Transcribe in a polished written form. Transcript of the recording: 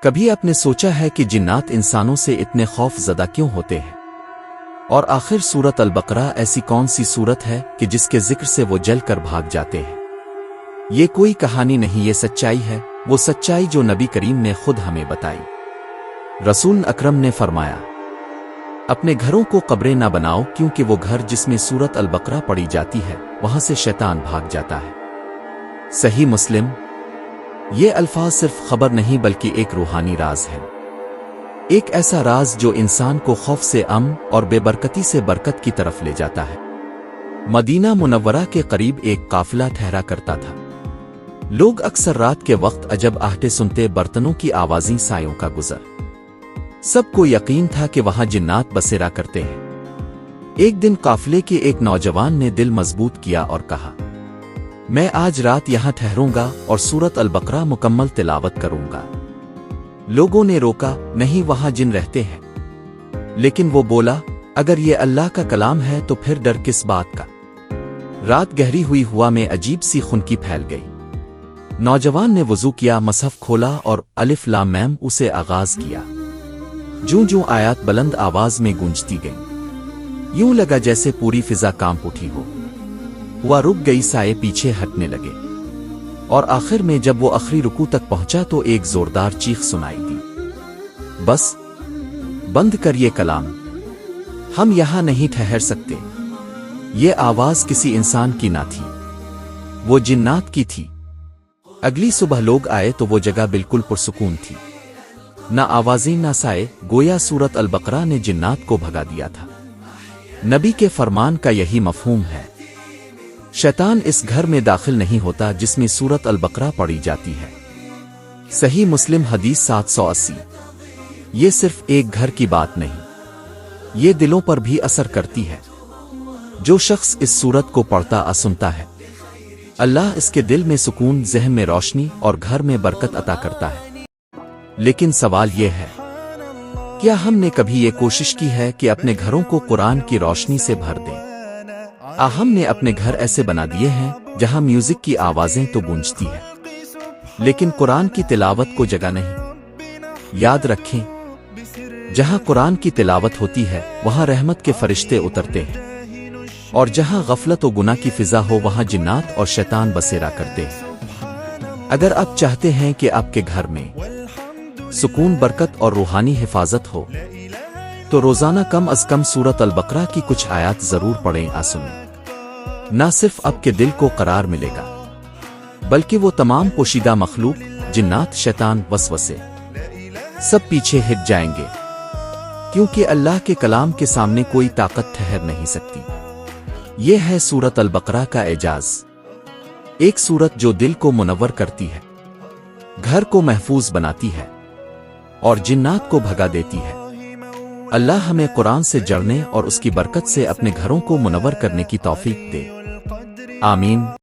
کبھی آپ نے سوچا ہے کہ جنات انسانوں سے اتنے خوف زدہ کیوں ہوتے ہیں؟ اور آخر سورت البقرہ ایسی کون سی سورت ہے کہ جس کے ذکر سے وہ جل کر بھاگ جاتے ہیں؟ یہ کوئی کہانی نہیں، یہ سچائی ہے، وہ سچائی جو نبی کریم نے خود ہمیں بتائی۔ رسول اکرم نے فرمایا، اپنے گھروں کو قبریں نہ بناؤ، کیونکہ وہ گھر جس میں سورت البقرہ پڑھی جاتی ہے وہاں سے شیطان بھاگ جاتا ہے۔ صحیح مسلم۔ یہ الفاظ صرف خبر نہیں بلکہ ایک روحانی راز ہے، ایک ایسا راز جو انسان کو خوف سے امن اور بے برکتی سے برکت کی طرف لے جاتا ہے۔ مدینہ منورہ کے قریب ایک قافلہ ٹھہرا کرتا تھا۔ لوگ اکثر رات کے وقت عجب آہٹے سنتے، برتنوں کی آوازیں، سایوں کا گزر۔ سب کو یقین تھا کہ وہاں جنات بسیرا کرتے ہیں۔ ایک دن قافلے کے ایک نوجوان نے دل مضبوط کیا اور کہا، میں آج رات یہاں ٹھہروں گا اور سورت البقرہ مکمل تلاوت کروں گا۔ لوگوں نے روکا، نہیں، وہاں جن رہتے ہیں۔ لیکن وہ بولا، اگر یہ اللہ کا کلام ہے تو پھر ڈر کس بات کا؟ رات گہری ہوئی، ہوا میں عجیب سی خنکی پھیل گئی۔ نوجوان نے وضو کیا، مصحف کھولا اور الف لام میم اسے آغاز کیا۔ جوں جوں آیات بلند آواز میں گونجتی گئیں، یوں لگا جیسے پوری فضا کانپ اٹھی ہو۔ ہوا رک گئی، سائے پیچھے ہٹنے لگے، اور آخر میں جب وہ آخری رکوع تک پہنچا تو ایک زوردار چیخ سنائی دی، بس بند کر یہ کلام، ہم یہاں نہیں ٹھہر سکتے۔ یہ آواز کسی انسان کی نہ تھی، وہ جنات کی تھی۔ اگلی صبح لوگ آئے تو وہ جگہ بالکل پرسکون تھی، نہ آوازیں نہ سائے، گویا سورت البقرہ نے جنات کو بھگا دیا تھا۔ نبی کے فرمان کا یہی مفہوم ہے، شیطان اس گھر میں داخل نہیں ہوتا جس میں سورت البقرہ پڑھی جاتی ہے۔ صحیح مسلم حدیث 780۔ یہ صرف ایک گھر کی بات نہیں، یہ دلوں پر بھی اثر کرتی ہے۔ جو شخص اس سورت کو پڑھتا سنتا ہے، اللہ اس کے دل میں سکون، ذہن میں روشنی اور گھر میں برکت عطا کرتا ہے۔ لیکن سوال یہ ہے، کیا ہم نے کبھی یہ کوشش کی ہے کہ اپنے گھروں کو قرآن کی روشنی سے بھر دیں؟ ہم نے اپنے گھر ایسے بنا دیے ہیں جہاں میوزک کی آوازیں تو گونجتی ہیں لیکن قرآن کی تلاوت کو جگہ نہیں۔ یاد رکھیں، جہاں قرآن کی تلاوت ہوتی ہے وہاں رحمت کے فرشتے اترتے ہیں، اور جہاں غفلت و گناہ کی فضا ہو وہاں جنات اور شیطان بسیرا کرتے ہیں۔ اگر آپ چاہتے ہیں کہ آپ کے گھر میں سکون، برکت اور روحانی حفاظت ہو تو روزانہ کم از کم سورت البقرہ کی کچھ آیات ضرور پڑھیں۔ سنیں، نہ صرف آپ کے دل کو قرار ملے گا بلکہ وہ تمام پوشیدہ مخلوق، جنات، شیطان، وسوسے، سب پیچھے ہٹ جائیں گے، کیونکہ اللہ کے کلام کے سامنے کوئی طاقت ٹھہر نہیں سکتی۔ یہ ہے سورت البقرہ کا اعجاز، ایک سورت جو دل کو منور کرتی ہے، گھر کو محفوظ بناتی ہے اور جنات کو بھگا دیتی ہے۔ اللہ ہمیں قرآن سے جڑنے اور اس کی برکت سے اپنے گھروں کو منور کرنے کی توفیق دے، آمین۔